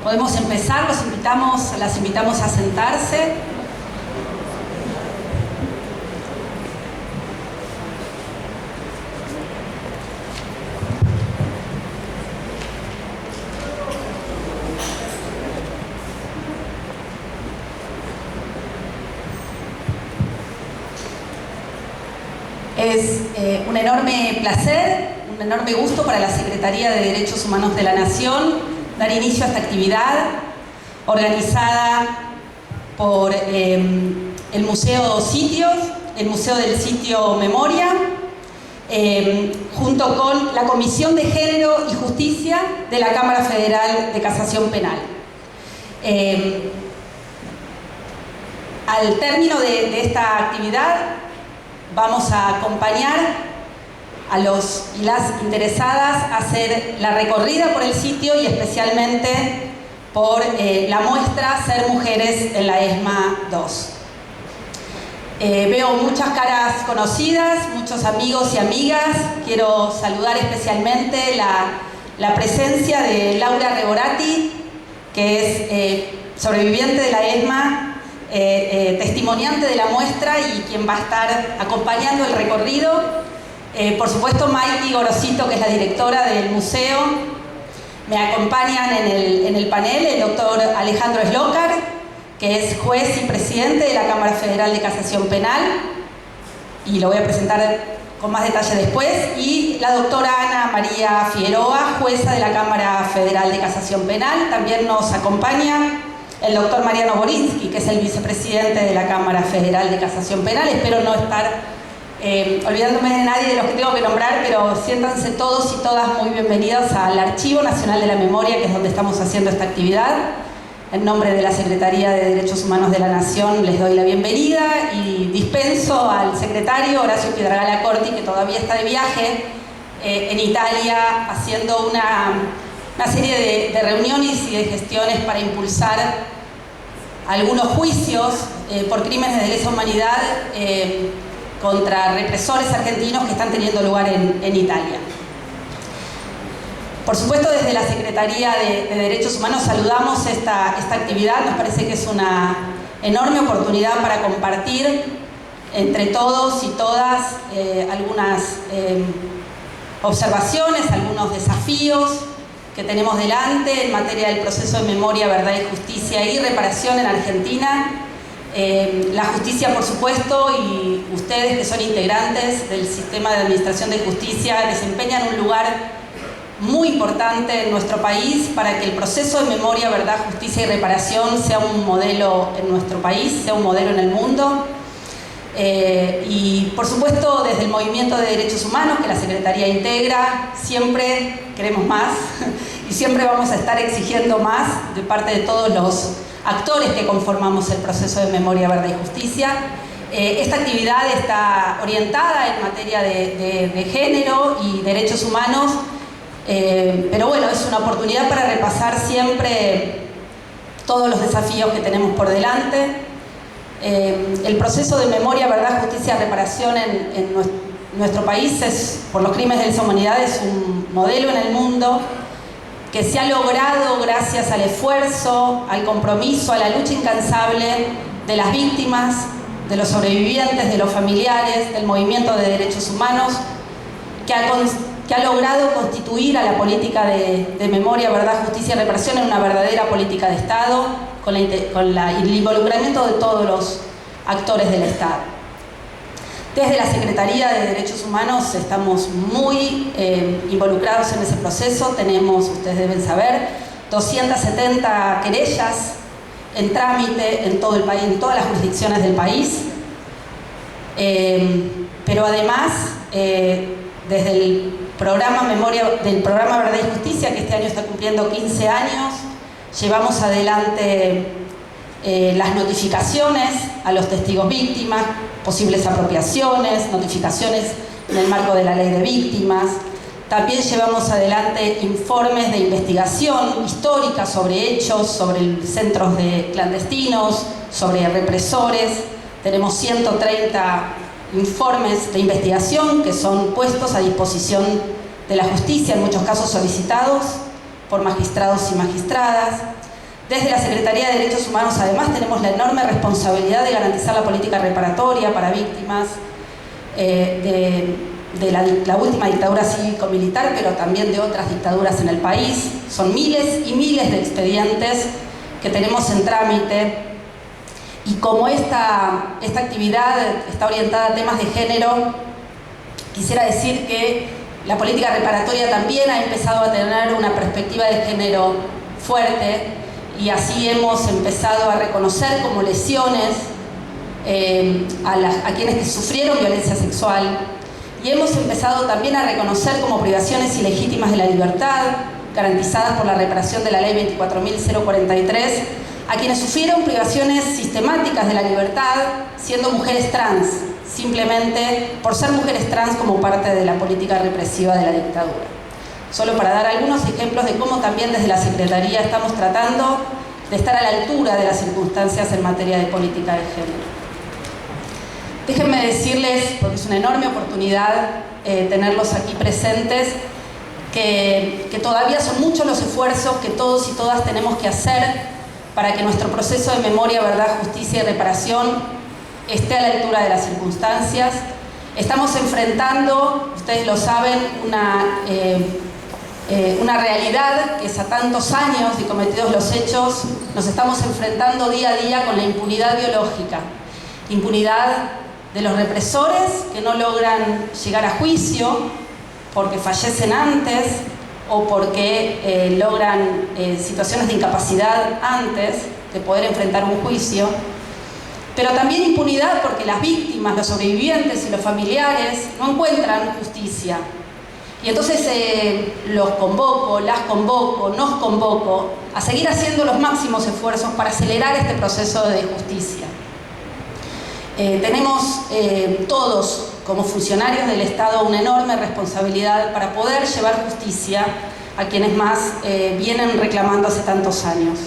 Podemos empezar, las invitamos a sentarse. Es un enorme placer, un enorme gusto para la Secretaría de Derechos Humanos de la Nación dar inicio a esta actividad organizada por el Museo Sitios, el Museo del Sitio Memoria, junto con la Comisión de Género y Justicia de la Cámara Federal de Casación Penal. Al término de esta actividad, vamos a acompañar a los y las interesadas a hacer la recorrida por el sitio y especialmente por la muestra Ser Mujeres en la ESMA 2. Veo muchas caras conocidas, muchos amigos y amigas. Quiero saludar especialmente la presencia de Laura Reborati, que es sobreviviente de la ESMA, testimoniante de la muestra y quien va a estar acompañando el recorrido. Por supuesto, Maiti Gorosito, que es la directora del museo. Me acompañan en el panel el doctor Alejandro Slokar, que es juez y presidente de la Cámara Federal de Casación Penal, y lo voy a presentar con más detalle después, y la doctora Ana María Figueroa, jueza de la Cámara Federal de Casación Penal. También nos acompaña el doctor Mariano Borinsky, que es el vicepresidente de la Cámara Federal de Casación Penal. Espero no estar olvidándome de nadie de los que tengo que nombrar, pero siéntanse todos y todas muy bienvenidos al Archivo Nacional de la Memoria, que es donde estamos haciendo esta actividad. En nombre de la Secretaría de Derechos Humanos de la Nación les doy la bienvenida y dispenso al secretario Horacio Piedragala Corti, que todavía está de viaje en Italia, haciendo una serie de reuniones y de gestiones para impulsar algunos juicios por crímenes de lesa humanidad contra represores argentinos que están teniendo lugar en Italia. Por supuesto, desde la Secretaría de Derechos Humanos saludamos esta actividad. Nos parece que es una enorme oportunidad para compartir entre todos y todas algunas observaciones, algunos desafíos que tenemos delante en materia del proceso de memoria, verdad y justicia y reparación en Argentina. La justicia, por supuesto, y ustedes que son integrantes del sistema de administración de justicia desempeñan un lugar muy importante en nuestro país para que el proceso de memoria, verdad, justicia y reparación sea un modelo en nuestro país, sea un modelo en el mundo. Y por supuesto, desde el Movimiento de Derechos Humanos, que la Secretaría integra, siempre queremos más y siempre vamos a estar exigiendo más de parte de todos los actores que conformamos el proceso de memoria, verdad y justicia. Esta actividad está orientada en materia de género y derechos humanos, pero bueno, es una oportunidad para repasar siempre todos los desafíos que tenemos por delante. El proceso de memoria, verdad, justicia y reparación en nuestro país por los crímenes de lesa humanidad es un modelo en el mundo que se ha logrado gracias al esfuerzo, al compromiso, a la lucha incansable de las víctimas, de los sobrevivientes, de los familiares, del movimiento de derechos humanos, que ha logrado constituir a la política de memoria, verdad, justicia y reparación en una verdadera política de Estado, con el involucramiento de todos los actores del Estado. Desde la Secretaría de Derechos Humanos estamos muy involucrados en ese proceso. Tenemos, ustedes deben saber, 270 querellas en trámite en todo el país, en todas las jurisdicciones del país. Pero además, desde el programa Verdad y Justicia, que este año está cumpliendo 15 años, llevamos adelante las notificaciones a los testigos víctimas, posibles apropiaciones, notificaciones en el marco de la ley de víctimas. También llevamos adelante informes de investigación histórica sobre hechos, sobre centros de clandestinos, sobre represores. Tenemos 130 informes de investigación que son puestos a disposición de la justicia, en muchos casos solicitados por magistrados y magistradas. Desde la Secretaría de Derechos Humanos, además, tenemos la enorme responsabilidad de garantizar la política reparatoria para víctimas de la última dictadura cívico-militar, pero también de otras dictaduras en el país. Son miles y miles de expedientes que tenemos en trámite. Y como esta actividad está orientada a temas de género, quisiera decir que la política reparatoria también ha empezado a tener una perspectiva de género fuerte, y así hemos empezado a reconocer como lesiones a quienes que sufrieron violencia sexual, y hemos empezado también a reconocer como privaciones ilegítimas de la libertad, garantizadas por la reparación de la Ley 24.043, a quienes sufrieron privaciones sistemáticas de la libertad siendo mujeres trans, simplemente por ser mujeres trans como parte de la política represiva de la dictadura. Solo para dar algunos ejemplos de cómo también desde la Secretaría estamos tratando de estar a la altura de las circunstancias en materia de política de género. Déjenme decirles, porque es una enorme oportunidad tenerlos aquí presentes, que todavía son muchos los esfuerzos que todos y todas tenemos que hacer para que nuestro proceso de memoria, verdad, justicia y reparación esté a la altura de las circunstancias. Estamos enfrentando, ustedes lo saben, una realidad que es a tantos años de cometidos los hechos, nos estamos enfrentando día a día con la impunidad biológica. Impunidad de los represores que no logran llegar a juicio porque fallecen antes o porque logran situaciones de incapacidad antes de poder enfrentar un juicio. Pero también impunidad porque las víctimas, los sobrevivientes y los familiares no encuentran justicia. Y entonces los convoco, las convoco, nos convoco a seguir haciendo los máximos esfuerzos para acelerar este proceso de justicia. Tenemos todos, como funcionarios del Estado, una enorme responsabilidad para poder llevar justicia a quienes más vienen reclamando hace tantos años.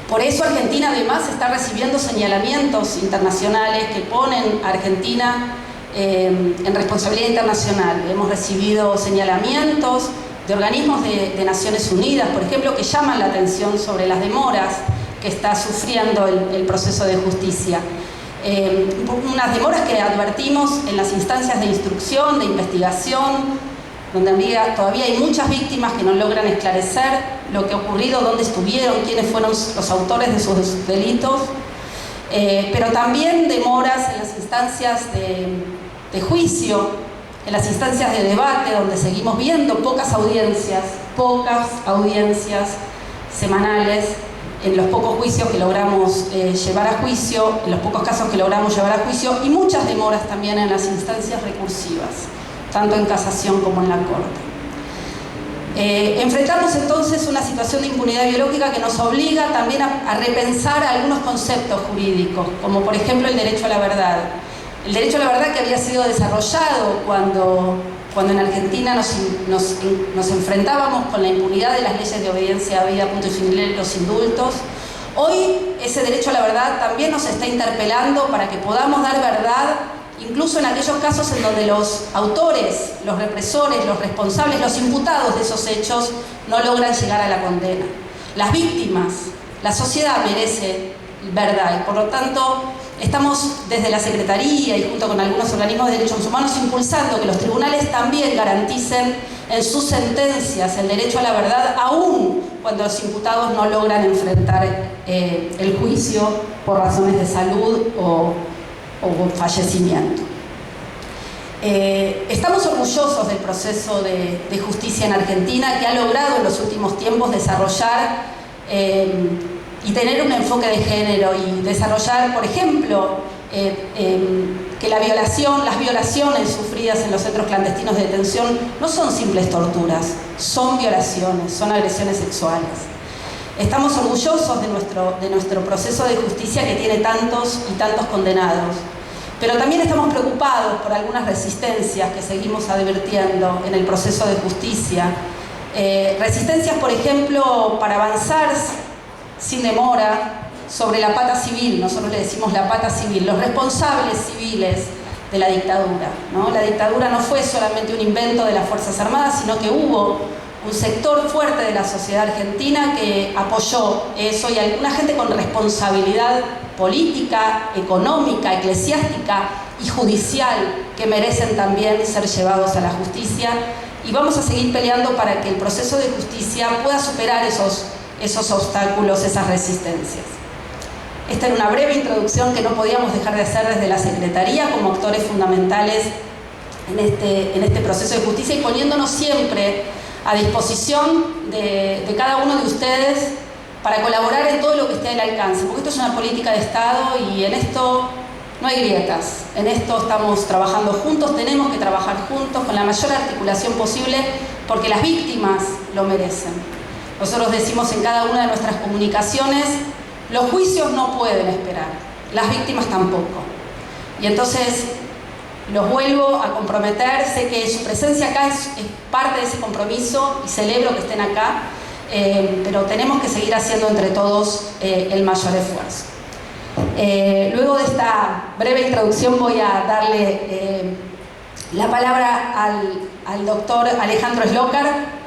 Por eso Argentina además está recibiendo señalamientos internacionales que ponen a Argentina en responsabilidad internacional. Hemos recibido señalamientos de organismos de Naciones Unidas, por ejemplo, que llaman la atención sobre las demoras que está sufriendo el proceso de justicia. Unas demoras que advertimos en las instancias de instrucción, de investigación, donde todavía hay muchas víctimas que no logran esclarecer lo que ha ocurrido, dónde estuvieron, quiénes fueron los autores de sus delitos, pero también demoras en las instancias de juicio, en las instancias de debate, donde seguimos viendo pocas audiencias semanales, en los pocos juicios que logramos llevar a juicio, en los pocos casos que logramos llevar a juicio, y muchas demoras también en las instancias recursivas, tanto en casación como en la Corte. Enfrentamos entonces una situación de impunidad biológica que nos obliga también a repensar algunos conceptos jurídicos, como por ejemplo el derecho a la verdad. El derecho a la verdad que había sido desarrollado cuando en Argentina nos enfrentábamos con la impunidad de las leyes de obediencia a vida, punto y final, los indultos. Hoy ese derecho a la verdad también nos está interpelando para que podamos dar verdad, incluso en aquellos casos en donde los autores, los represores, los responsables, los imputados de esos hechos no logran llegar a la condena. Las víctimas, la sociedad merece verdad, y por lo tanto estamos desde la Secretaría y junto con algunos organismos de derechos humanos impulsando que los tribunales también garanticen en sus sentencias el derecho a la verdad, aún cuando los imputados no logran enfrentar el juicio por razones de salud o fallecimiento. Estamos orgullosos del proceso de justicia en Argentina, que ha logrado en los últimos tiempos desarrollar y tener un enfoque de género y desarrollar, por ejemplo, que las violaciones sufridas en los centros clandestinos de detención no son simples torturas, son violaciones, son agresiones sexuales. Estamos orgullosos de nuestro proceso de justicia, que tiene tantos y tantos condenados, pero también estamos preocupados por algunas resistencias que seguimos advirtiendo en el proceso de justicia. Resistencias, por ejemplo, para avanzar sin demora sobre la pata civil. Nosotros le decimos la pata civil, los responsables civiles de la dictadura, ¿no? La dictadura no fue solamente un invento de las Fuerzas Armadas, sino que hubo un sector fuerte de la sociedad argentina que apoyó eso, y alguna gente con responsabilidad política, económica, eclesiástica y judicial que merecen también ser llevados a la justicia, y vamos a seguir peleando para que el proceso de justicia pueda superar esos obstáculos, esas resistencias. Esta era una breve introducción que no podíamos dejar de hacer desde la Secretaría como actores fundamentales en este proceso de justicia, y poniéndonos siempre a disposición de cada uno de ustedes para colaborar en todo lo que esté al alcance, porque esto es una política de Estado y en esto no hay grietas, en esto estamos trabajando juntos, tenemos que trabajar juntos con la mayor articulación posible porque las víctimas lo merecen. Nosotros decimos en cada una de nuestras comunicaciones, los juicios no pueden esperar, las víctimas tampoco. Y entonces los vuelvo a comprometer, sé que su presencia acá es parte de ese compromiso y celebro que estén acá, pero tenemos que seguir haciendo entre todos el mayor esfuerzo. Luego de esta breve introducción voy a darle la palabra al doctor Alejandro Slokar,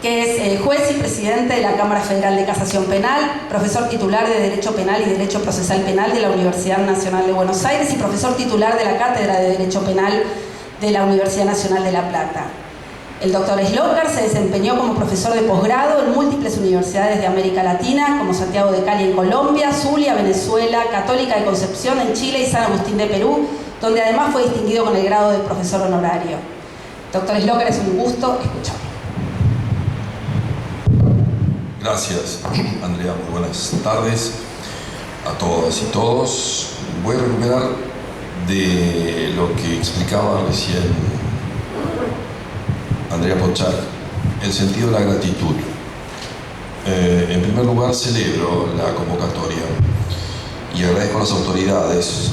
que es juez y presidente de la Cámara Federal de Casación Penal, profesor titular de Derecho Penal y Derecho Procesal Penal de la Universidad Nacional de Buenos Aires y profesor titular de la Cátedra de Derecho Penal de la Universidad Nacional de La Plata. El doctor Slokar se desempeñó como profesor de posgrado en múltiples universidades de América Latina, como Santiago de Cali en Colombia, Zulia, Venezuela, Católica de Concepción en Chile y San Agustín de Perú, donde además fue distinguido con el grado de profesor honorario. Doctor Slokar, es un gusto escucharlo. Gracias, Andrea. Muy buenas tardes a todas y todos. Voy a recuperar de lo que explicaba recién Andrea Pochak, el sentido de la gratitud. En primer lugar, celebro la convocatoria y agradezco a las autoridades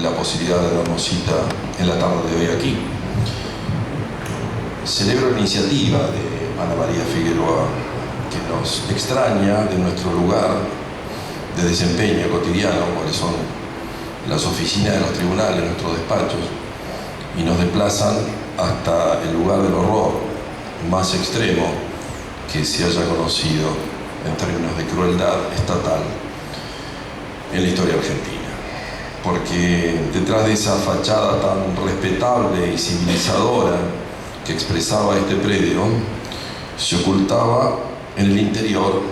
la posibilidad de darnos cita en la tarde de hoy aquí. Celebro la iniciativa de Ana María Figueroa, que nos extraña de nuestro lugar de desempeño cotidiano, cuáles son las oficinas de los tribunales, nuestros despachos, y nos desplazan hasta el lugar del horror más extremo que se haya conocido en términos de crueldad estatal en la historia argentina. Porque detrás de esa fachada tan respetable y civilizadora que expresaba este predio, se ocultaba en el interior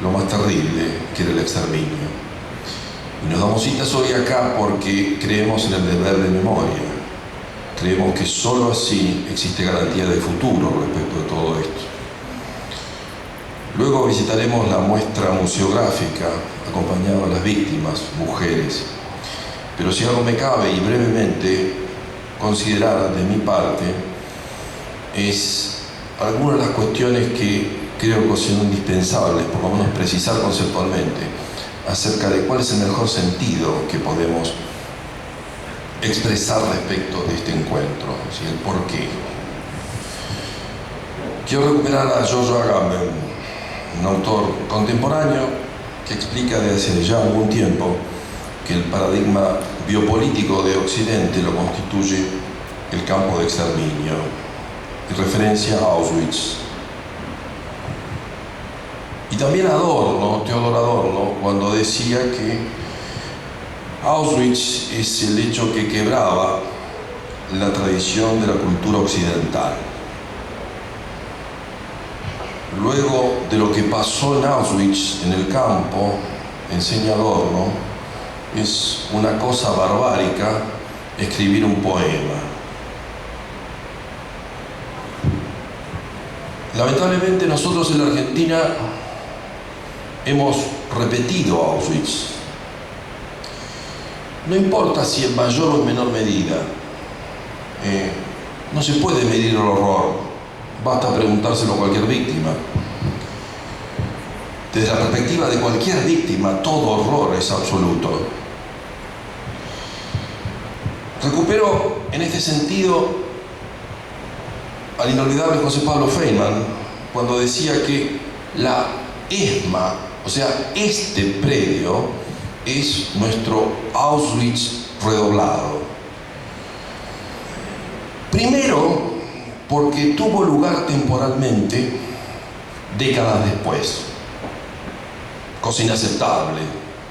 lo más terrible, que era el exterminio. Y nos damos citas hoy acá porque creemos en el deber de memoria. Creemos que solo así existe garantía de futuro respecto de todo esto. Luego visitaremos la muestra museográfica acompañado a las víctimas, mujeres. Pero si algo me cabe y brevemente considerar de mi parte es algunas de las cuestiones que creo que son indispensables, por lo menos precisar conceptualmente, acerca de cuál es el mejor sentido que podemos expresar respecto de este encuentro, ¿sí? El por qué. Quiero recuperar a Giorgio Agamben, un autor contemporáneo que explica desde hace ya algún tiempo que el paradigma biopolítico de Occidente lo constituye el campo de exterminio, en referencia a Auschwitz. Y también Adorno, Teodor Adorno, cuando decía que Auschwitz es el hecho que quebraba la tradición de la cultura occidental. Luego de lo que pasó en Auschwitz, en el campo, enseña Adorno, es una cosa barbárica escribir un poema. Lamentablemente nosotros en la Argentina hemos repetido Auschwitz. No importa si en mayor o en menor medida. No se puede medir el horror. Basta preguntárselo a cualquier víctima. Desde la perspectiva de cualquier víctima, todo horror es absoluto. Recupero en este sentido al inolvidable José Pablo Feynman cuando decía que la ESMA, o sea, este predio, es nuestro Auschwitz redoblado. Primero, porque tuvo lugar temporalmente décadas después, cosa inaceptable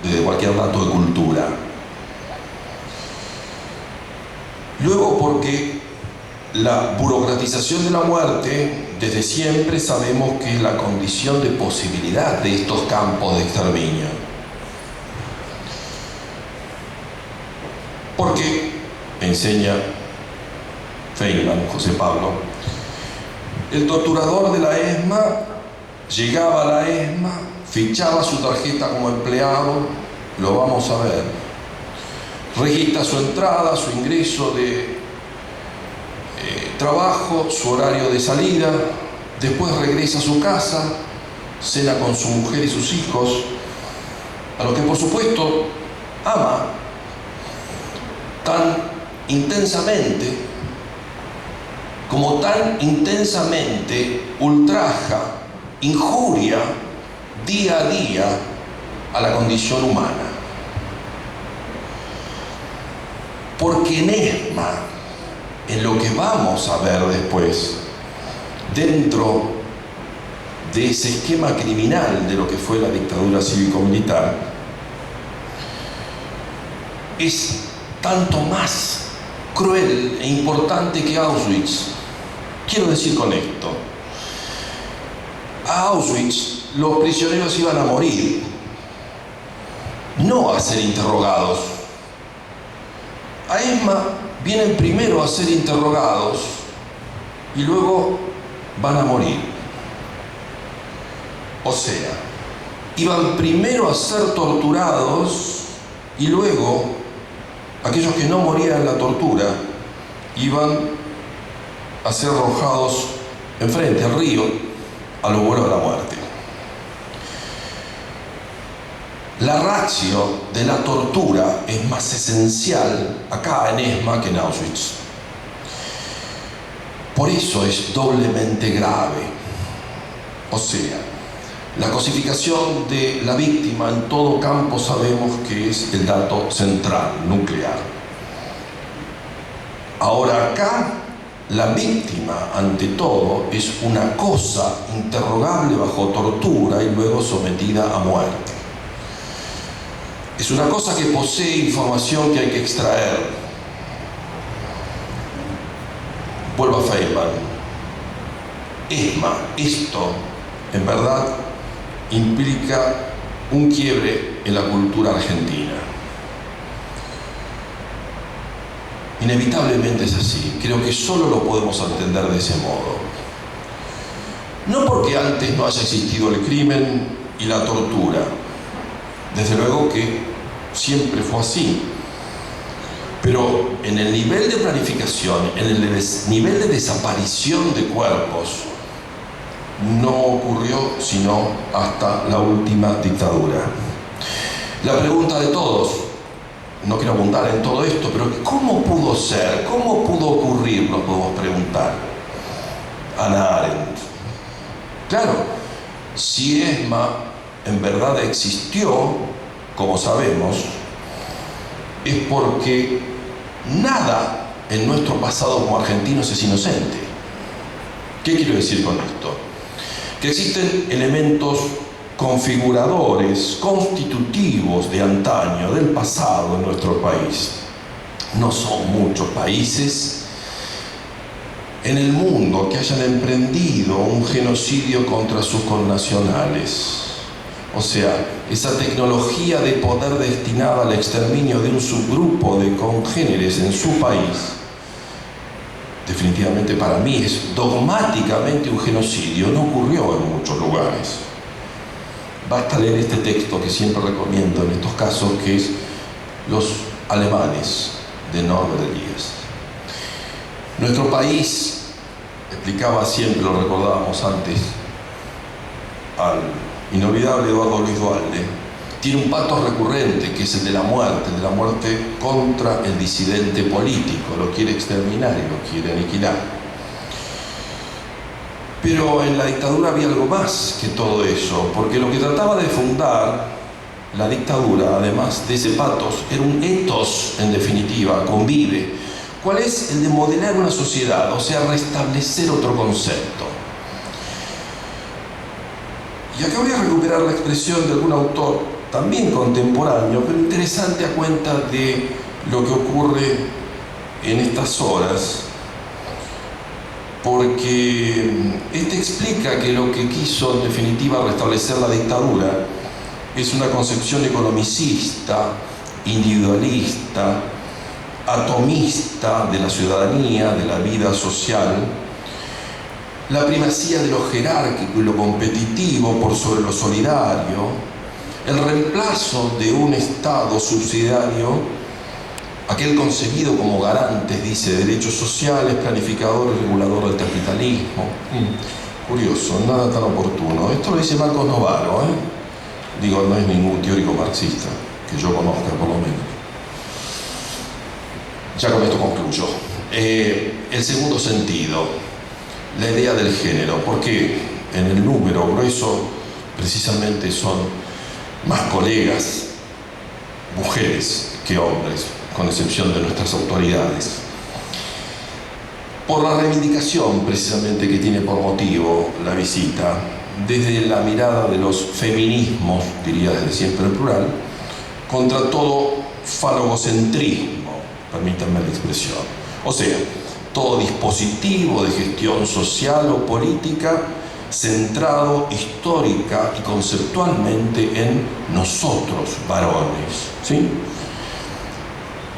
desde cualquier dato de cultura. Luego porque la burocratización de la muerte, desde siempre sabemos que es la condición de posibilidad de estos campos de exterminio. Porque, enseña Feynman, José Pablo, el torturador de la ESMA llegaba a la ESMA, fichaba su tarjeta como empleado, lo vamos a ver, registra su entrada, su ingreso de trabajo, su horario de salida, después regresa a su casa, cena con su mujer y sus hijos, a los que por supuesto ama tan intensamente como tan intensamente ultraja, injuria día a día a la condición humana. Porque en ESMA, en lo que vamos a ver después, dentro de ese esquema criminal de lo que fue la dictadura cívico-militar, es tanto más cruel e importante que Auschwitz. Quiero decir con esto, a Auschwitz los prisioneros iban a morir, no a ser interrogados. A ESMA vienen primero a ser interrogados y luego van a morir. O sea, iban primero a ser torturados y luego aquellos que no morían en la tortura iban a ser arrojados enfrente al río a lo vuelo de la muerte. La ratio de la tortura es más esencial acá en ESMA que en Auschwitz. Por eso es doblemente grave. O sea, la cosificación de la víctima en todo campo sabemos que es el dato central, nuclear. Ahora acá, la víctima, ante todo, es una cosa interrogable bajo tortura y luego sometida a muerte. Es una cosa que posee información que hay que extraer. Vuelvo a Feynman. ESMA, esto, en verdad, implica un quiebre en la cultura argentina. Inevitablemente es así. Creo que solo lo podemos entender de ese modo. No porque antes no haya existido el crimen y la tortura. Desde luego que siempre fue así. Pero en el nivel de planificación, en el nivel de desaparición de cuerpos, no ocurrió sino hasta la última dictadura. La pregunta de todos, no quiero abundar en todo esto, pero ¿cómo pudo ser? ¿Cómo pudo ocurrir? Nos podemos preguntar. Hannah Arendt. Claro, si ESMA en verdad existió, como sabemos, es porque nada en nuestro pasado como argentinos es inocente. ¿Qué quiero decir con esto? Que existen elementos configuradores, constitutivos de antaño, del pasado en nuestro país. No son muchos países en el mundo que hayan emprendido un genocidio contra sus connacionales. O sea, esa tecnología de poder destinada al exterminio de un subgrupo de congéneres en su país, definitivamente para mí es dogmáticamente un genocidio, no ocurrió en muchos lugares. Basta leer este texto que siempre recomiendo en estos casos, que es Los alemanes, de Norbert Elias. Nuestro país, explicaba siempre, lo recordábamos antes, al inolvidable Eduardo Luis Duhalde, tiene un pato recurrente que es el de la muerte contra el disidente político, lo quiere exterminar y lo quiere aniquilar. Pero en la dictadura había algo más que todo eso, porque lo que trataba de fundar la dictadura, además de ese patos, era un ethos, en definitiva, convive. ¿Cuál es? El de modelar una sociedad, o sea, restablecer otro concepto. Y acá voy a recuperar la expresión de algún autor, también contemporáneo, pero interesante a cuenta de lo que ocurre en estas horas, porque este explica que lo que quiso en definitiva restablecer la dictadura es una concepción economicista, individualista, atomista de la ciudadanía, de la vida social, la primacía de lo jerárquico y lo competitivo por sobre lo solidario, el reemplazo de un Estado subsidiario, aquel concebido como garante, dice, de derechos sociales, planificador y regulador del capitalismo. Curioso, nada tan oportuno. Esto lo dice Marcos Novaro, Digo, no es ningún teórico marxista, que yo conozca por lo menos. Ya con esto concluyo. El segundo sentido, la idea del género, porque en el número grueso precisamente son más colegas, mujeres que hombres, con excepción de nuestras autoridades. Por la reivindicación precisamente que tiene por motivo la visita, desde la mirada de los feminismos, diría desde siempre en plural, contra todo falogocentrismo, permítanme la expresión. O sea, todo dispositivo de gestión social o política centrado histórica y conceptualmente en nosotros, varones, ¿sí?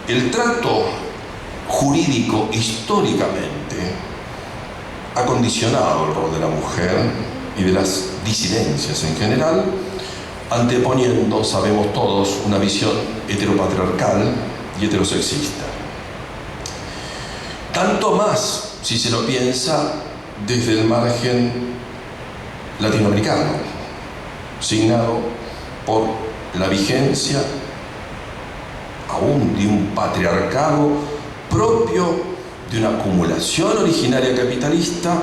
El trato jurídico históricamente ha condicionado el rol de la mujer y de las disidencias en general, anteponiendo, sabemos todos, una visión heteropatriarcal y heterosexista. Tanto más si se lo piensa desde el margen latinoamericano, signado por la vigencia aún de un patriarcado propio de una acumulación originaria capitalista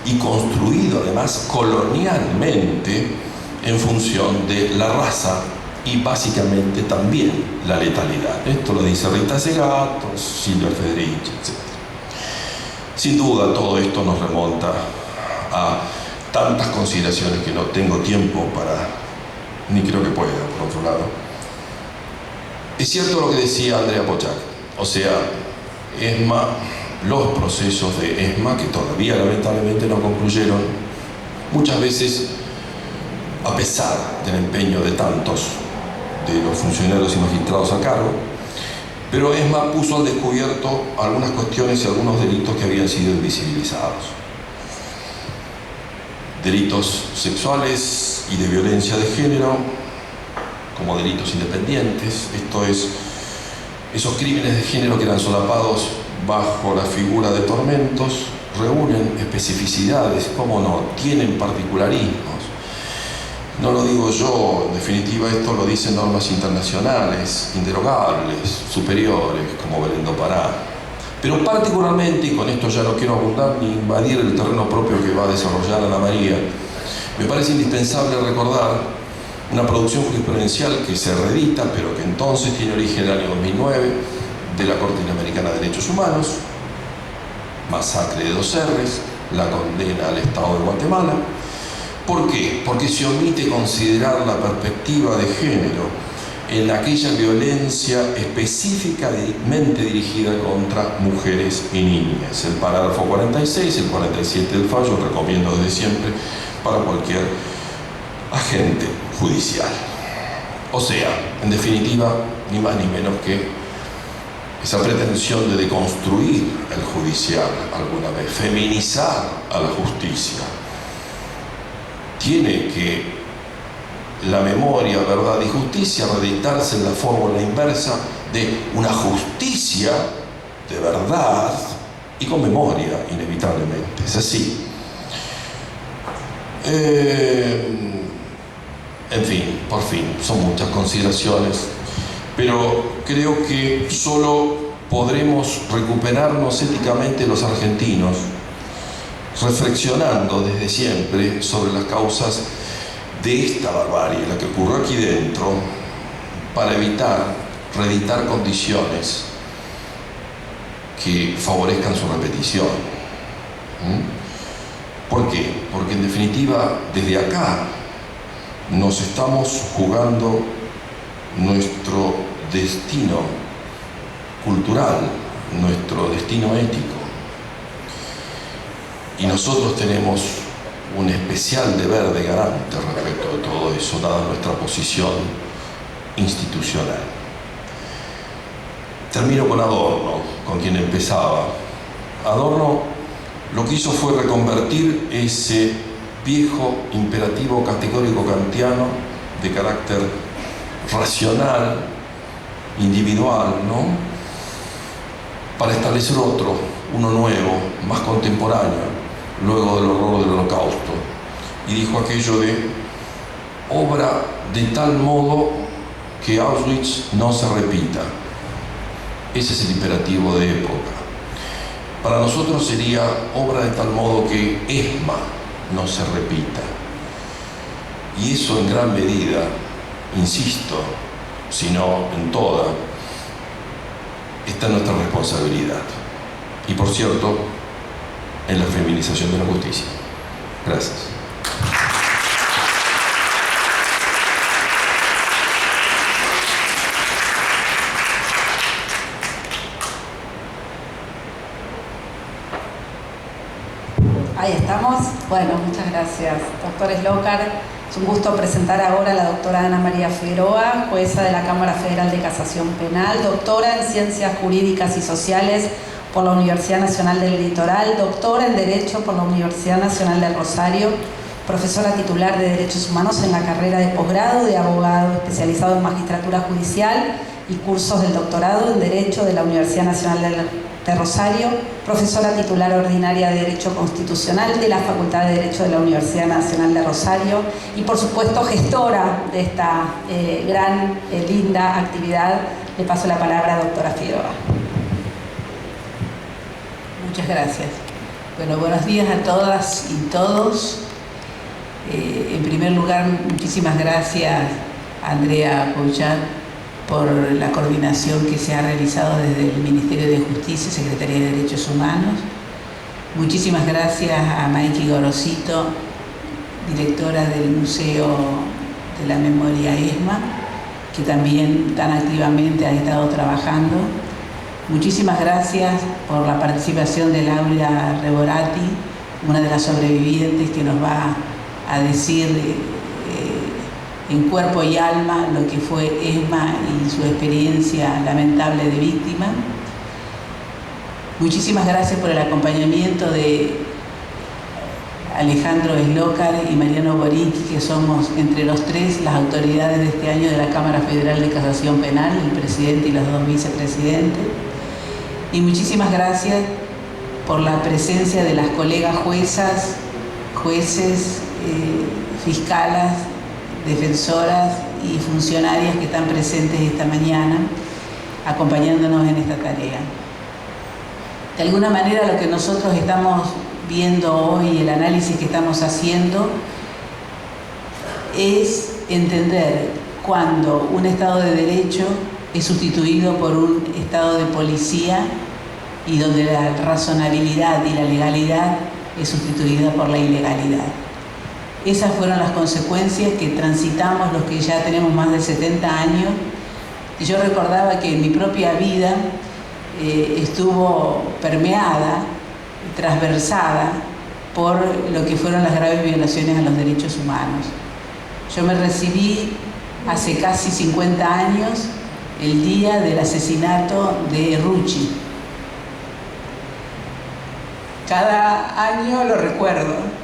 y construido además colonialmente en función de la raza y básicamente también la letalidad. Esto lo dice Rita Segato, Silvia Federici, etc. Sin duda todo esto nos remonta a tantas consideraciones que no tengo tiempo para, ni creo que pueda, por otro lado. Es cierto lo que decía Andrea Pochak, o sea, ESMA, los procesos de ESMA, que todavía lamentablemente no concluyeron, muchas veces, a pesar del empeño de tantos de los funcionarios y magistrados a cargo, pero ESMA puso al descubierto algunas cuestiones y algunos delitos que habían sido invisibilizados. Delitos sexuales y de violencia de género, como delitos independientes, esto es, esos crímenes de género que eran solapados bajo la figura de tormentos, reúnen especificidades, cómo no, tienen particularismos. No lo digo yo, en definitiva esto lo dicen normas internacionales, inderogables, superiores, como Belén do Pará. Pero particularmente, y con esto ya no quiero abundar ni invadir el terreno propio que va a desarrollar Ana María, me parece indispensable recordar una producción jurisprudencial que se reedita, pero que entonces tiene origen en el año 2009, de la Corte Interamericana de Derechos Humanos, masacre de 2 R's, la condena al Estado de Guatemala. ¿Por qué? Porque se omite considerar la perspectiva de género en aquella violencia específicamente dirigida contra mujeres y niñas. El parágrafo 46, el 47 del fallo, recomiendo desde siempre para cualquier agente judicial. O sea, en definitiva, ni más ni menos que esa pretensión de deconstruir el judicial alguna vez, feminizar a la justicia, tiene que la memoria, verdad y justicia reeditarse en la fórmula inversa de una justicia de verdad y con memoria, inevitablemente. Es así. En fin, por fin, son muchas consideraciones, pero creo que solo podremos recuperarnos éticamente los argentinos reflexionando desde siempre sobre las causas de esta barbarie, la que ocurrió aquí dentro, para evitar reeditar condiciones que favorezcan su repetición. ¿Por qué? Porque en definitiva, desde acá nos estamos jugando nuestro destino cultural, nuestro destino ético. Y nosotros tenemos un especial deber de garante respecto de todo eso, dada nuestra posición institucional. Termino con Adorno, con quien empezaba. Adorno lo que hizo fue reconvertir ese viejo imperativo categórico kantiano de carácter racional, individual, ¿no?, para establecer otro, uno nuevo, más contemporáneo, luego del horror del Holocausto. Y dijo aquello de obra de tal modo que Auschwitz no se repita. Ese es el imperativo de época. Para nosotros sería obra de tal modo que ESMA no se repita. Y eso en gran medida, insisto, si no en toda, está en nuestra responsabilidad. Y por cierto, en la feminización de la justicia. Gracias. Ahí estamos. Bueno, muchas gracias, doctor Slokar. Es un gusto presentar ahora a la doctora Ana María Figueroa, jueza de la Cámara Federal de Casación Penal, doctora en Ciencias Jurídicas y Sociales por la Universidad Nacional del Litoral, doctora en Derecho por la Universidad Nacional del Rosario, profesora titular de Derechos Humanos en la carrera de posgrado de abogado especializado en magistratura judicial y cursos del doctorado en Derecho de la Universidad Nacional de Rosario, profesora titular ordinaria de Derecho Constitucional de la Facultad de Derecho de la Universidad Nacional de Rosario y, por supuesto, gestora de esta gran, linda actividad. Le paso la palabra a doctora Figueroa. Muchas gracias. Bueno, buenos días a todas y todos. En primer lugar, muchísimas gracias a Andrea Pouchat por la coordinación que se ha realizado desde el Ministerio de Justicia, Secretaría de Derechos Humanos. Muchísimas gracias a Maiki Gorosito, directora del Museo de la Memoria ESMA, que también tan activamente ha estado trabajando. Muchísimas gracias por la participación de Laura Reborati, una de las sobrevivientes, que nos va a decir en cuerpo y alma lo que fue ESMA y su experiencia lamentable de víctima. Muchísimas gracias por el acompañamiento de Alejandro Slokar y Mariano Borinqui, que somos entre los tres las autoridades de este año de la Cámara Federal de Casación Penal, el presidente y los dos vicepresidentes. Y muchísimas gracias por la presencia de las colegas juezas, jueces, fiscalas, defensoras y funcionarias que están presentes esta mañana acompañándonos en esta tarea. De alguna manera, lo que nosotros estamos viendo hoy, el análisis que estamos haciendo, es entender cuando un Estado de Derecho es sustituido por un Estado de policía y donde la razonabilidad y la legalidad es sustituida por la ilegalidad. Esas fueron las consecuencias que transitamos los que ya tenemos más de 70 años. Y yo recordaba que mi propia vida estuvo permeada, transversada por lo que fueron las graves violaciones a los derechos humanos. Yo me recibí hace casi 50 años, el día del asesinato de Rucci. Cada año lo recuerdo.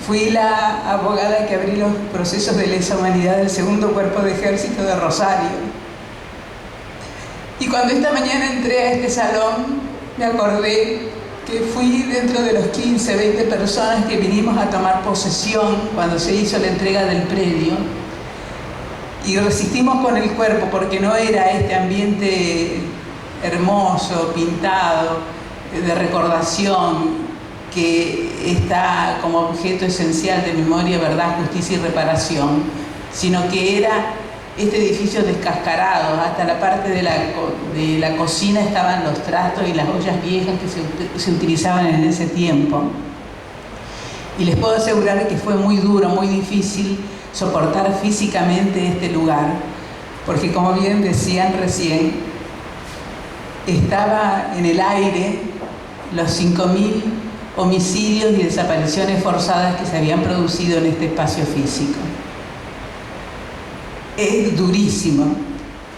Fui la abogada que abrí los procesos de lesa humanidad del segundo cuerpo de ejército de Rosario. Y cuando esta mañana entré a este salón, me acordé que fui dentro de los 15, 20 personas que vinimos a tomar posesión cuando se hizo la entrega del predio. Y resistimos con el cuerpo porque no era este ambiente hermoso, pintado, de recordación, que está como objeto esencial de memoria, verdad, justicia y reparación, sino que era este edificio descascarado, hasta la parte de la cocina estaban los trastos y las ollas viejas que se utilizaban en ese tiempo. Y les puedo asegurar que fue muy duro, muy difícil soportar físicamente este lugar, porque como bien decían recién, estaba en el aire los 5.000 homicidios y desapariciones forzadas que se habían producido en este espacio físico. Es durísimo,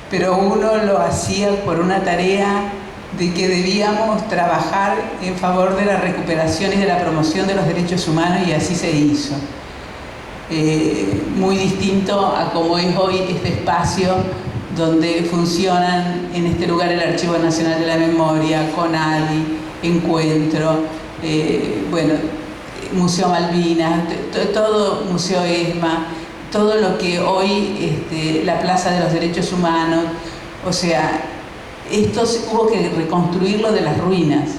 pero uno lo hacía por una tarea de que debíamos trabajar en favor de la recuperación y de la promoción de los derechos humanos, y así se hizo. Muy distinto a como es hoy este espacio donde funcionan en este lugar el Archivo Nacional de la Memoria, CONADI, Encuentro, Museo Malvinas, todo Museo ESMA, todo lo que hoy la Plaza de los Derechos Humanos, o sea, esto hubo que reconstruirlo de las ruinas,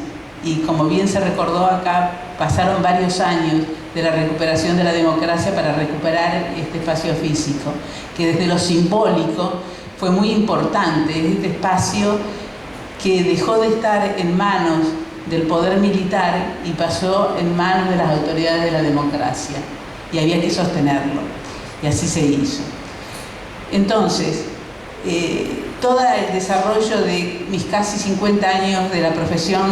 y como bien se recordó acá, pasaron varios años de la recuperación de la democracia para recuperar este espacio físico, que desde lo simbólico fue muy importante. Este espacio que dejó de estar en manos del poder militar y pasó en manos de las autoridades de la democracia, y había que sostenerlo, y así se hizo. Entonces, todo el desarrollo de mis casi 50 años de la profesión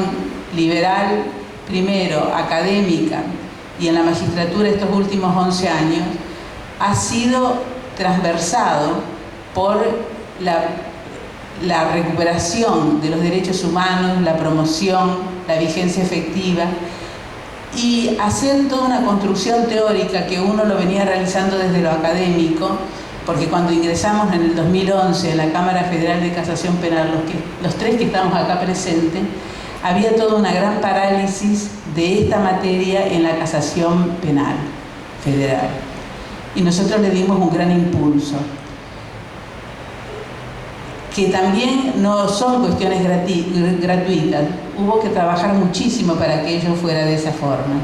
liberal, primero académica y en la magistratura estos últimos 11 años, ha sido transversado por la recuperación de los derechos humanos, la promoción, la vigencia efectiva, y hacer toda una construcción teórica que uno lo venía realizando desde lo académico, porque cuando ingresamos en el 2011 en la Cámara Federal de Casación Penal, los tres que estamos acá presentes, había toda una gran parálisis de esta materia en la casación penal federal. Y nosotros le dimos un gran impulso, que también no son cuestiones gratuitas. Hubo que trabajar muchísimo para que ello fuera de esa forma.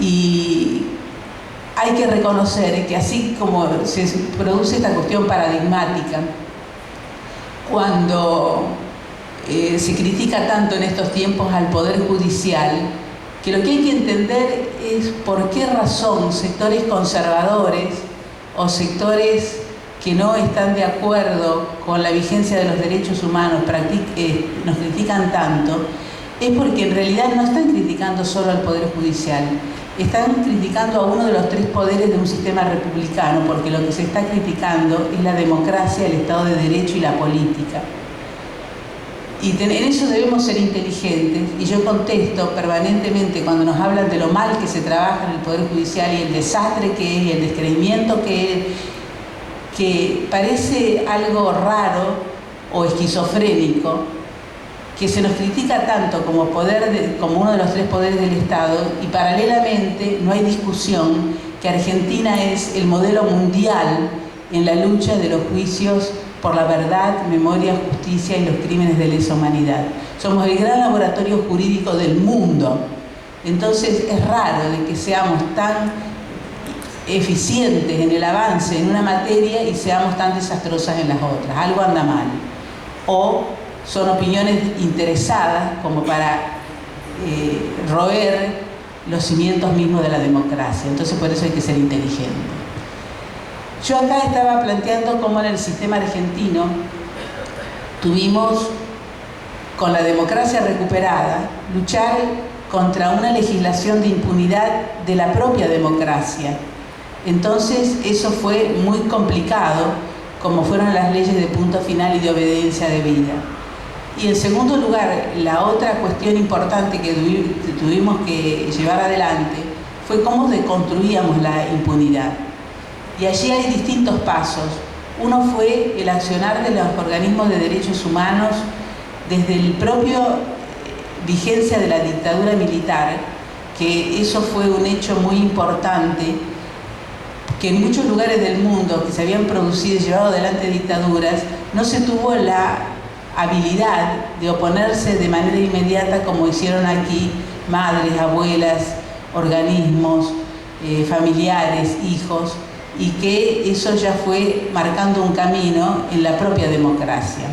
Y hay que reconocer que así como se produce esta cuestión paradigmática, cuando se critica tanto en estos tiempos al Poder Judicial, que lo que hay que entender es por qué razón sectores conservadores o sectores que no están de acuerdo con la vigencia de los derechos humanos nos critican tanto, es porque en realidad no están criticando solo al Poder Judicial, están criticando a uno de los tres poderes de un sistema republicano, porque lo que se está criticando es la democracia, el Estado de Derecho y la política. Y en eso debemos ser inteligentes, y yo contesto permanentemente cuando nos hablan de lo mal que se trabaja en el Poder Judicial y el desastre que es, y el descreimiento que es, que parece algo raro o esquizofrénico, que se nos critica tanto como uno de los tres poderes del Estado, y paralelamente no hay discusión que Argentina es el modelo mundial en la lucha de los juicios por la verdad, memoria, justicia y los crímenes de lesa humanidad. Somos el gran laboratorio jurídico del mundo. Entonces es raro de que seamos tan eficientes en el avance en una materia y seamos tan desastrosas en las otras. Algo anda mal. O son opiniones interesadas como para roer los cimientos mismos de la democracia. Entonces por eso hay que ser inteligente. Yo acá estaba planteando cómo en el sistema argentino tuvimos, con la democracia recuperada, luchar contra una legislación de impunidad de la propia democracia. Entonces eso fue muy complicado, como fueron las leyes de punto final y de obediencia debida. Y en segundo lugar, la otra cuestión importante que tuvimos que llevar adelante fue cómo deconstruíamos la impunidad. Y allí hay distintos pasos. Uno fue el accionar de los organismos de derechos humanos desde el propio vigencia de la dictadura militar, que eso fue un hecho muy importante, que en muchos lugares del mundo que se habían producido y llevado adelante dictaduras, no se tuvo la habilidad de oponerse de manera inmediata como hicieron aquí madres, abuelas, organismos, familiares, hijos, y que eso ya fue marcando un camino en la propia democracia.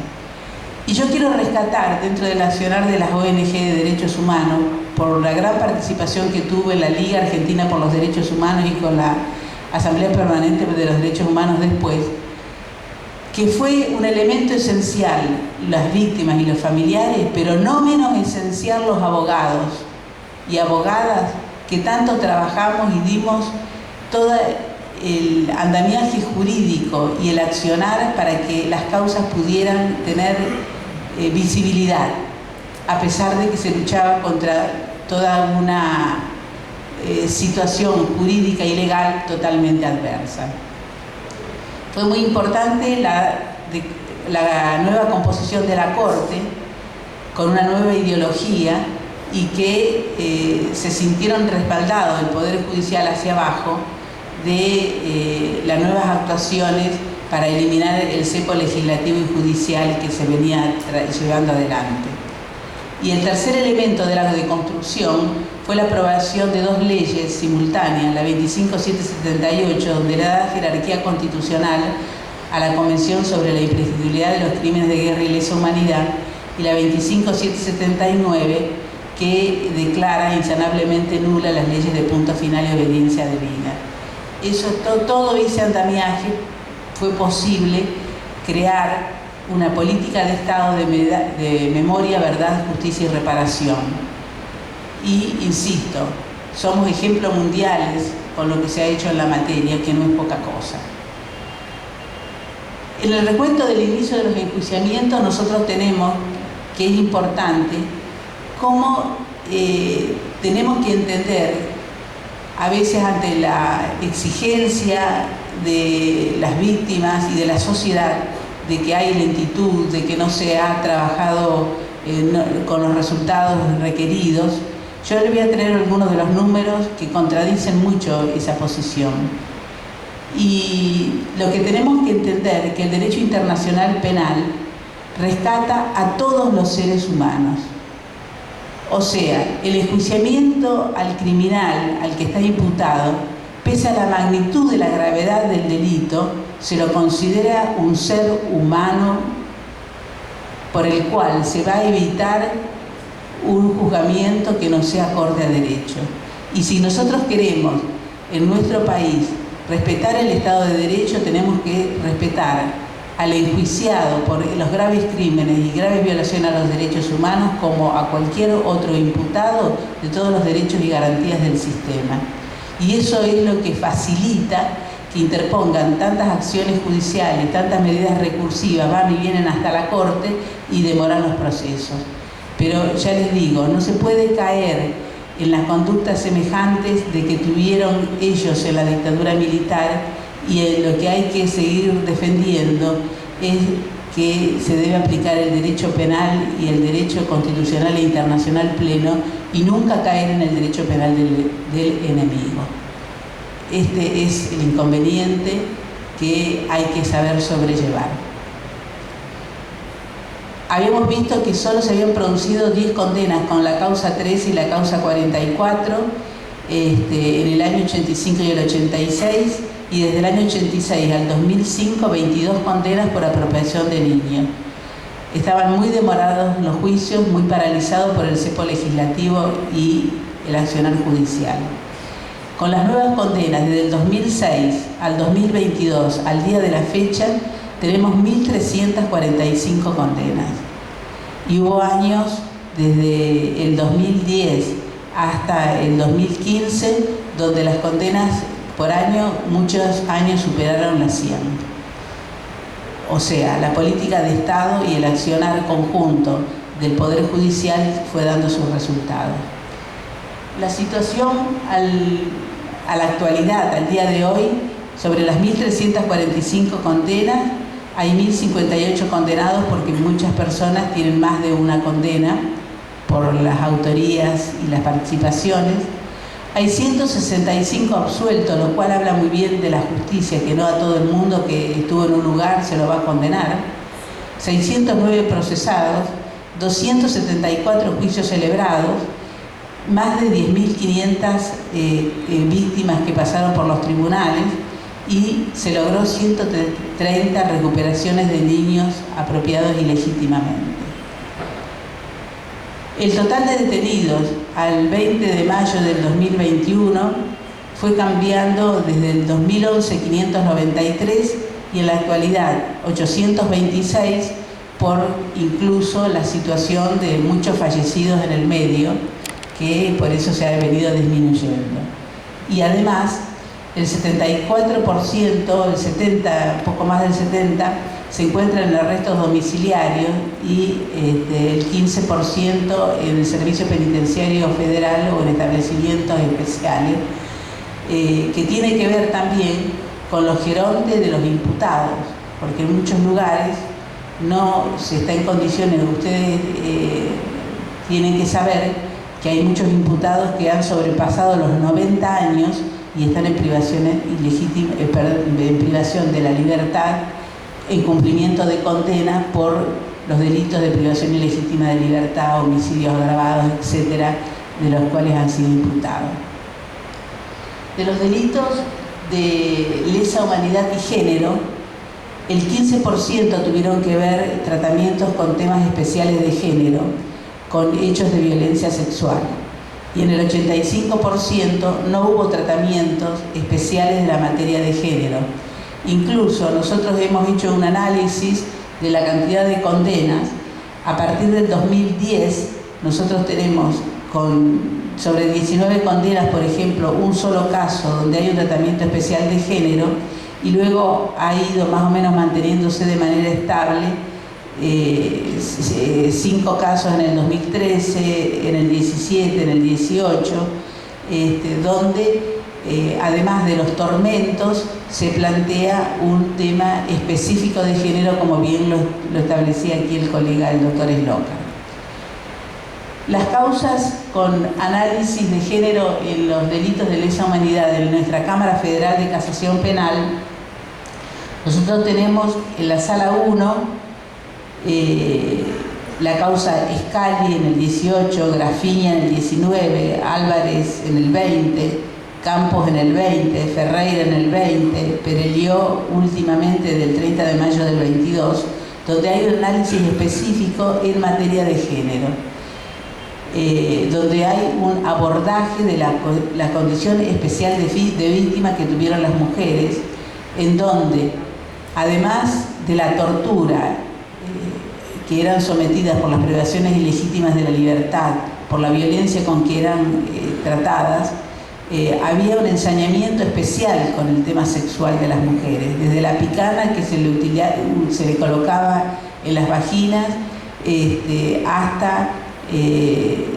Y yo quiero rescatar dentro del accionar de las ONG de derechos humanos, por la gran participación que tuvo en la Liga Argentina por los Derechos Humanos y con la Asamblea Permanente de los Derechos Humanos después, que fue un elemento esencial las víctimas y los familiares, pero no menos esencial los abogados y abogadas que tanto trabajamos y dimos todo el andamiaje jurídico y el accionar para que las causas pudieran tener visibilidad, a pesar de que se luchaba contra toda una situación jurídica y legal totalmente adversa. Fue muy importante la nueva composición de la Corte, con una nueva ideología, y que se sintieron respaldados el Poder Judicial hacia abajo de las nuevas actuaciones para eliminar el cepo legislativo y judicial que se venía llevando adelante. Y el tercer elemento de la deconstrucción fue la aprobación de dos leyes simultáneas, la 25778, donde le da jerarquía constitucional a la Convención sobre la imprescriptibilidad de los crímenes de guerra y lesa humanidad, y la 25779, que declara insanablemente nula las leyes de punto final y obediencia debida. Todo ese andamiaje fue posible crear una política de Estado de memoria, verdad, justicia y reparación. Y, insisto, somos ejemplos mundiales con lo que se ha hecho en la materia, que no es poca cosa. En el recuento del inicio de los enjuiciamientos, nosotros tenemos, que es importante, cómo tenemos que entender, a veces ante la exigencia de las víctimas y de la sociedad, de que hay lentitud, de que no se ha trabajado con los resultados requeridos. Yo les voy a traer algunos de los números que contradicen mucho esa posición. Y lo que tenemos que entender es que el derecho internacional penal rescata a todos los seres humanos. O sea, el enjuiciamiento al criminal, al que está imputado, pese a la magnitud de la gravedad del delito, se lo considera un ser humano por el cual se va a evitar un juzgamiento que no sea acorde a derecho. Y si nosotros queremos en nuestro país respetar el Estado de Derecho, tenemos que respetar al enjuiciado por los graves crímenes y graves violaciones a los derechos humanos como a cualquier otro imputado de todos los derechos y garantías del sistema. Y eso es lo que facilita que interpongan tantas acciones judiciales, tantas medidas recursivas, van y vienen hasta la Corte y demoran los procesos. Pero ya les digo, no se puede caer en las conductas semejantes de que tuvieron ellos en la dictadura militar, y lo que hay que seguir defendiendo es que se debe aplicar el derecho penal y el derecho constitucional e internacional pleno, y nunca caer en el derecho penal del enemigo. Este es el inconveniente que hay que saber sobrellevar. Habíamos visto que solo se habían producido 10 condenas con la causa 13 y la causa 44 en el año 85 y el 86, y desde el año 86 al 2005 22 condenas por apropiación de niños. Estaban muy demorados los juicios, muy paralizados por el cepo legislativo y el accionar judicial. Con las nuevas condenas desde el 2006 al 2022, al día de la fecha, tenemos 1.345 condenas. Y hubo años, desde el 2010 hasta el 2015, donde las condenas por año, muchos años superaron las 100. O sea, la política de Estado y el accionar conjunto del Poder Judicial fue dando sus resultados. La situación a la actualidad, al día de hoy, sobre las 1.345 condenas, hay 1.058 condenados, porque muchas personas tienen más de una condena por las autorías y las participaciones. Hay 165 absueltos, lo cual habla muy bien de la justicia, que no a todo el mundo que estuvo en un lugar se lo va a condenar. 609 procesados, 274 juicios celebrados, más de 10.500 víctimas que pasaron por los tribunales, y se logró 130 recuperaciones de niños apropiados ilegítimamente. El total de detenidos al 20 de mayo del 2021 fue cambiando desde el 2011 593 y en la actualidad 826 por incluso la situación de muchos fallecidos en el medio, que por eso se ha venido disminuyendo. Y además el 74%, el 70, poco más del 70%, se encuentra en arrestos domiciliarios y el 15% en el servicio penitenciario federal o en establecimientos especiales, que tiene que ver también con los gerontes de los imputados, porque en muchos lugares no se está en condiciones. Ustedes tienen que saber que hay muchos imputados que han sobrepasado los 90 años y están en privación de la libertad, en cumplimiento de condena por los delitos de privación ilegítima de libertad, homicidios agravados, etcétera, de los cuales han sido imputados. De los delitos de lesa humanidad y género, el 15% tuvieron que ver tratamientos con temas especiales de género, con hechos de violencia sexual. Y en el 85% no hubo tratamientos especiales de la materia de género. Incluso nosotros hemos hecho un análisis de la cantidad de condenas. A partir del 2010, nosotros tenemos sobre 19 condenas, por ejemplo, un solo caso donde hay un tratamiento especial de género, y luego ha ido más o menos manteniéndose de manera estable. 5 casos en el 2013, en el 17, en el 18, donde además de los tormentos se plantea un tema específico de género, como bien lo establecía aquí el colega, el doctor Esloca. Las causas con análisis de género en los delitos de lesa humanidad en nuestra Cámara Federal de Casación Penal, nosotros tenemos en la Sala 1 la causa Scali en el 18, Grafiña en el 19, Álvarez en el 20, Campos en el 20, Ferreira en el 20, Perelió últimamente del 30 de mayo del 22, donde hay un análisis específico en materia de género, donde hay un abordaje de la condición especial de víctima que tuvieron las mujeres, en donde además de la tortura que eran sometidas por las privaciones ilegítimas de la libertad, por la violencia con que eran tratadas, había un ensañamiento especial con el tema sexual de las mujeres, desde la picana que se le colocaba en las vaginas, hasta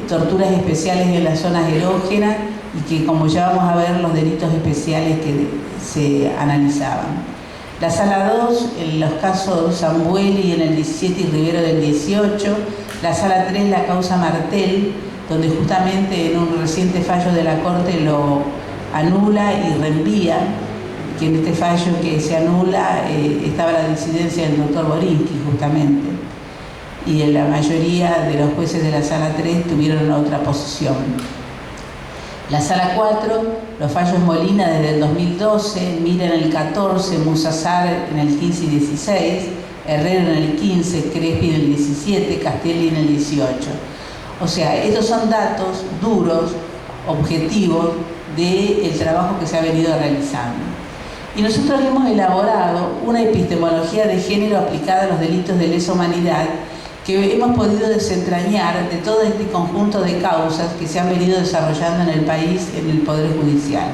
torturas especiales en las zonas erógenas, y que, como ya vamos a ver, los delitos especiales que se analizaban. La Sala 2, en los casos Zambueli en el 17 y Rivero del 18. La Sala 3, la causa Martel, donde justamente en un reciente fallo de la Corte lo anula y reenvía, que en este fallo que se anula estaba la disidencia del doctor Borinsky justamente. Y en la mayoría de los jueces de la Sala 3 tuvieron otra posición. La Sala 4, los fallos Molina desde el 2012, Mira en el 14, Musazar en el 15 y 16, Herrero en el 15, Crespi en el 17, Castelli en el 18. O sea, estos son datos duros, objetivos, del trabajo que se ha venido realizando. Y nosotros hemos elaborado una epistemología de género aplicada a los delitos de lesa humanidad, que hemos podido desentrañar de todo este conjunto de causas que se han venido desarrollando en el país, en el Poder Judicial.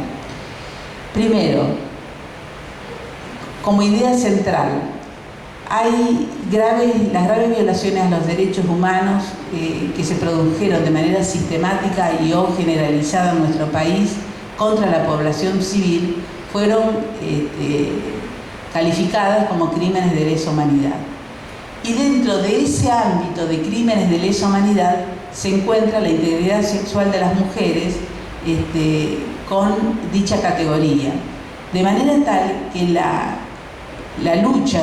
Primero, como idea central, hay las graves violaciones a los derechos humanos que se produjeron de manera sistemática y o generalizada en nuestro país contra la población civil, fueron calificadas como crímenes de lesa humanidad. Y dentro de ese ámbito de crímenes de lesa humanidad se encuentra la integridad sexual de las mujeres con dicha categoría. De manera tal que la lucha,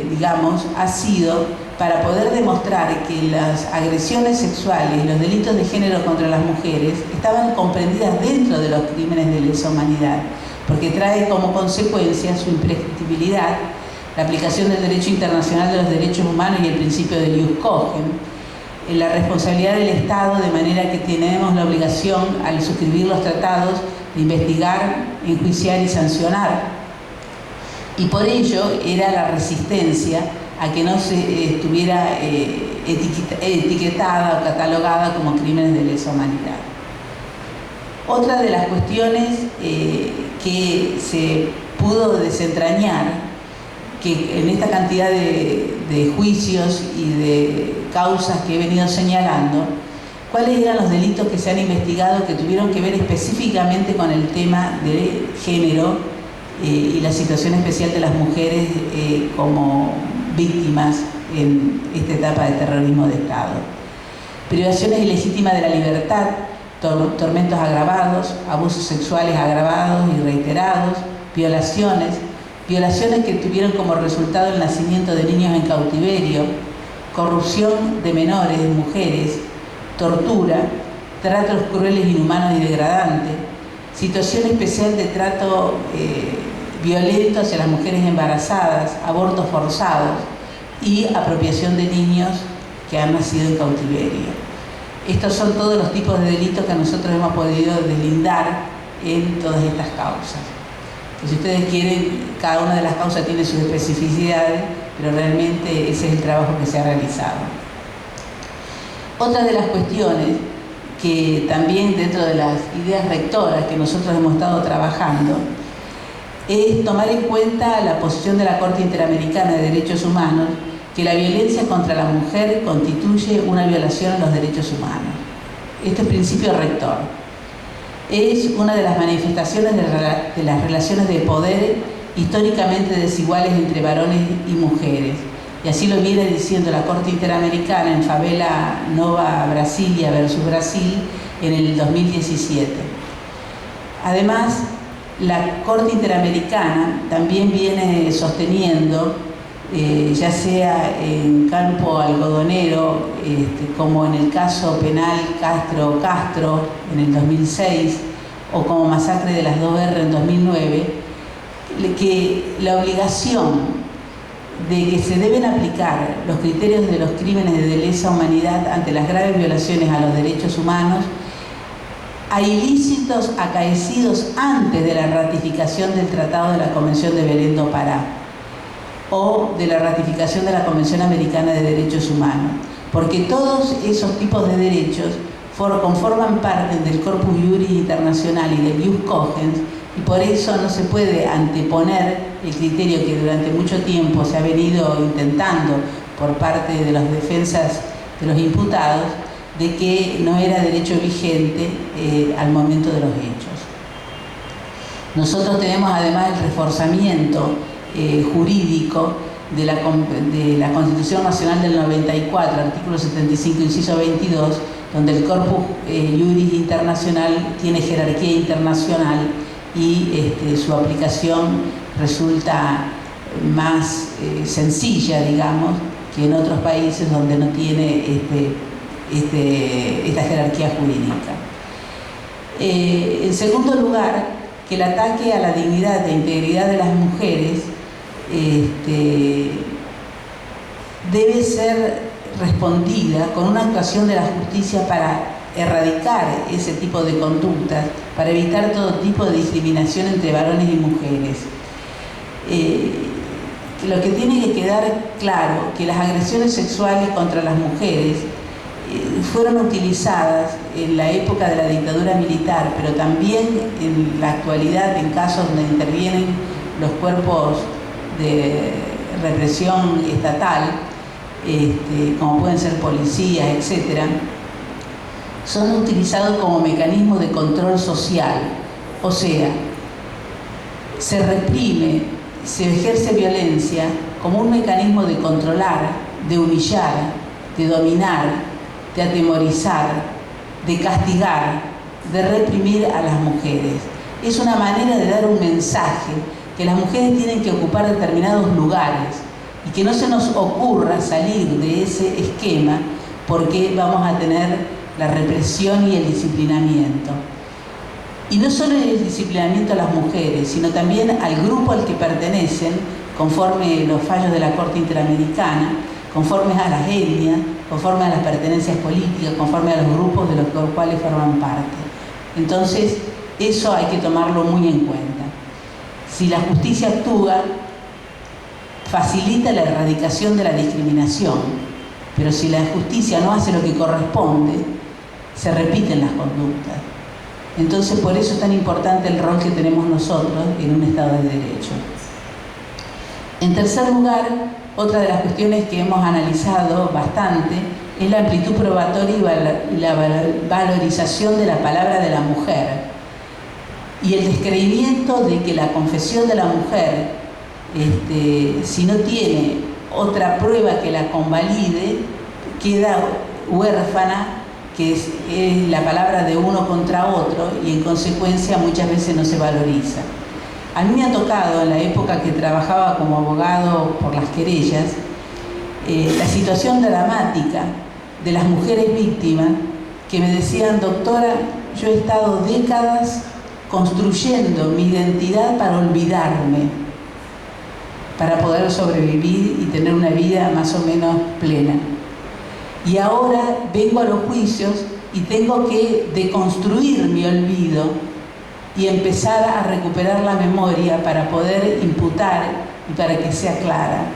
digamos, ha sido para poder demostrar que las agresiones sexuales y los delitos de género contra las mujeres estaban comprendidas dentro de los crímenes de lesa humanidad. porque trae como consecuencia su imprescriptibilidad, la aplicación del derecho internacional de los derechos humanos y el principio de jus cogens, la responsabilidad del Estado, de manera que tenemos la obligación, al suscribir los tratados, de investigar, enjuiciar y sancionar. Y por ello era la resistencia a que no se estuviera etiquetada o catalogada como crímenes de lesa humanidad. Otra de las cuestiones que se pudo desentrañar, que en esta cantidad de juicios y de causas que he venido señalando, cuáles eran los delitos que se han investigado que tuvieron que ver específicamente con el tema de género y la situación especial de las mujeres como víctimas en esta etapa de terrorismo de Estado. Privaciones ilegítimas de la libertad, tormentos agravados, abusos sexuales agravados y reiterados, violaciones que tuvieron como resultado el nacimiento de niños en cautiverio, corrupción de menores, de mujeres, tortura, tratos crueles, inhumanos y degradantes, situación especial de trato violento hacia las mujeres embarazadas, abortos forzados y apropiación de niños que han nacido en cautiverio. Estos son todos los tipos de delitos que nosotros hemos podido deslindar en todas estas causas. Si ustedes quieren, cada una de las causas tiene sus especificidades, pero realmente ese es el trabajo que se ha realizado. Otra de las cuestiones que también dentro de las ideas rectoras que nosotros hemos estado trabajando es tomar en cuenta la posición de la Corte Interamericana de Derechos Humanos, que la violencia contra la mujer constituye una violación a los derechos humanos. Este es principio rector. Es una de las manifestaciones de las relaciones de poder históricamente desiguales entre varones y mujeres. Y así lo viene diciendo la Corte Interamericana en Favela Nova Brasilia versus Brasil en el 2017. Además, la Corte Interamericana también viene sosteniendo, ya sea en campo algodonero, como en el caso penal Castro en el 2006, o como masacre de las 2R en 2009, que la obligación de que se deben aplicar los criterios de los crímenes de lesa humanidad ante las graves violaciones a los derechos humanos a ilícitos acaecidos antes de la ratificación del Tratado de la Convención de Belém do Pará o de la ratificación de la Convención Americana de Derechos Humanos, porque todos esos tipos de derechos conforman parte del Corpus Juris Internacional y del jus cogens, y por eso no se puede anteponer el criterio que durante mucho tiempo se ha venido intentando por parte de las defensas de los imputados, de que no era derecho vigente al momento de los hechos. Nosotros tenemos además el reforzamiento jurídico de la Constitución Nacional del 94, artículo 75, inciso 22, donde el Corpus Juris Internacional tiene jerarquía internacional y su aplicación resulta más sencilla, digamos, que en otros países donde no tiene esta jerarquía jurídica. En segundo lugar, que el ataque a la dignidad e integridad de las mujeres debe ser respondida con una actuación de la justicia para erradicar ese tipo de conductas, para evitar todo tipo de discriminación entre varones y mujeres. Lo que tiene que quedar claro que las agresiones sexuales contra las mujeres fueron utilizadas en la época de la dictadura militar, pero también en la actualidad en casos donde intervienen los cuerpos de represión estatal, como pueden ser policías, etc., son utilizados como mecanismo de control social. O sea, se reprime, se ejerce violencia como un mecanismo de controlar, de humillar, de dominar, de atemorizar, de castigar, de reprimir a las mujeres. Es una manera de dar un mensaje que las mujeres tienen que ocupar determinados lugares y que no se nos ocurra salir de ese esquema, porque vamos a tener la represión y el disciplinamiento. Y no solo en el disciplinamiento a las mujeres, sino también al grupo al que pertenecen, conforme los fallos de la Corte Interamericana, conforme a las etnias, conforme a las pertenencias políticas, conforme a los grupos de los cuales forman parte. Entonces, eso hay que tomarlo muy en cuenta. Si la justicia actúa, facilita la erradicación de la discriminación, pero si la justicia no hace lo que corresponde, se repiten las conductas. Entonces, por eso es tan importante el rol que tenemos nosotros en un Estado de Derecho. En tercer lugar, otra de las cuestiones que hemos analizado bastante es la amplitud probatoria y la valorización de la palabra de la mujer y el descreimiento de que la confesión de la mujer, si no tiene otra prueba que la convalide, queda huérfana, que es la palabra de uno contra otro, y en consecuencia muchas veces no se valoriza. A mí me ha tocado, en la época que trabajaba como abogado por las querellas, la situación dramática de las mujeres víctimas que me decían: doctora, yo he estado décadas construyendo mi identidad para olvidarme, para poder sobrevivir y tener una vida más o menos plena. Y ahora vengo a los juicios y tengo que deconstruir mi olvido y empezar a recuperar la memoria para poder imputar y para que sea clara.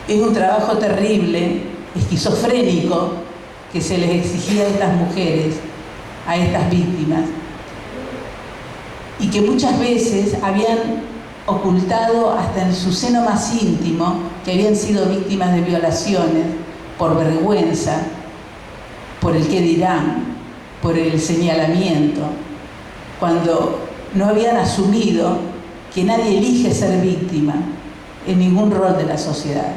Es un trabajo terrible, esquizofrénico, que se les exigía a estas mujeres, a estas víctimas, y que muchas veces habían ocultado hasta en su seno más íntimo que habían sido víctimas de violaciones por vergüenza, por el qué dirán, por el señalamiento, cuando no habían asumido que nadie elige ser víctima en ningún rol de la sociedad.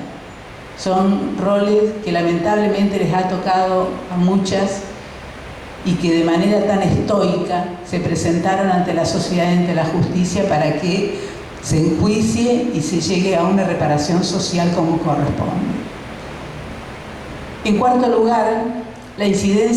Son roles que lamentablemente les ha tocado a muchas y que de manera tan estoica se presentaron ante la sociedad y ante la justicia para que se enjuicie y se llegue a una reparación social como corresponde. En cuarto lugar, la incidencia